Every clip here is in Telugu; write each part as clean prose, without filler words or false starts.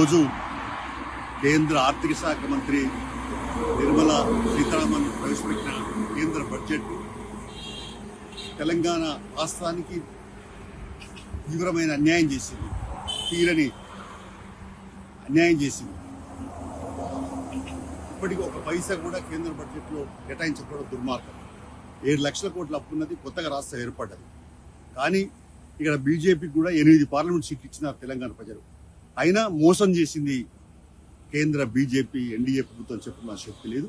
ఈరోజు కేంద్ర ఆర్థిక శాఖ మంత్రి నిర్మలా సీతారామన్ ప్రవేశపెట్టిన కేంద్ర బడ్జెట్ తెలంగాణ రాష్ట్రానికి తీవ్రమైన అన్యాయం చేసింది, తీరని అన్యాయం చేసింది. ఇప్పటికీ ఒక పైసా కూడా కేంద్ర బడ్జెట్లో కేటాయించకపోవడం దుర్మార్గం. 7 లక్షల కోట్ల అప్పున్నది, కొత్తగా రాష్ట్రం ఏర్పడ్డది. కానీ ఇక్కడ బీజేపీకి కూడా 8 పార్లమెంట్ సీట్లు ఇచ్చినారు తెలంగాణ ప్రజలు. అయినా మోసం చేసింది కేంద్ర బీజేపీ ఎన్డీఏ ప్రభుత్వం చెప్పిన శక్తి లేదు.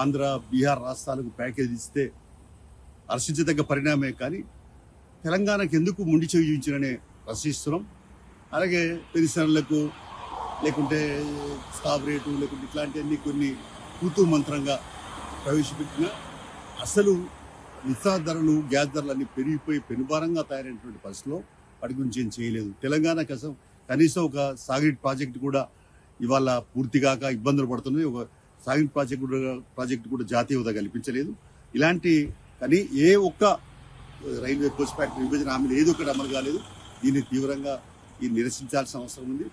ఆంధ్ర బీహార్ రాష్ట్రాలకు ప్యాకేజ్ ఇస్తే హర్షించదగ్గ పరిణామే, కానీ తెలంగాణకు ఎందుకు ముండి చెవి చూపించారనే ప్రశ్నిస్తున్నాం. అలాగే పెన్షన్లకు లేకుంటే స్టాప్ రేటు లేకుంటే ఇట్లాంటివన్నీ కొన్ని కూతూ మంత్రంగా ప్రవేశపెట్టిన అసలు నిత్యావసర ధరలు, గ్యాస్ ధరలు అన్ని పెరిగిపోయి పెనుభారంగా తయారైనటువంటి పరిస్థితిలో వాటి గురించి ఏం చేయలేదు. తెలంగాణ కోసం కనీసం ఒక సాగునీటి ప్రాజెక్టు కూడా ఇవాళ పూర్తిగాక ఇబ్బందులు పడుతున్నాయి. ఒక సాగునీటి ప్రాజెక్టు కూడా జాతీయ హోదా కల్పించలేదు. ఇలాంటి కానీ ఏ ఒక్క రైల్వే కోచ్ ఫ్యాక్టరీ విభజన హామీలు ఏదో ఒకటి అమలు కాలేదు. దీన్ని తీవ్రంగా నిరసించాల్సిన అవసరం ఉంది.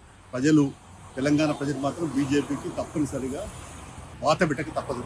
తెలంగాణ ప్రజలు మాత్రం బీజేపీకి తప్పనిసరిగా వాత బిట్టక తప్పదు.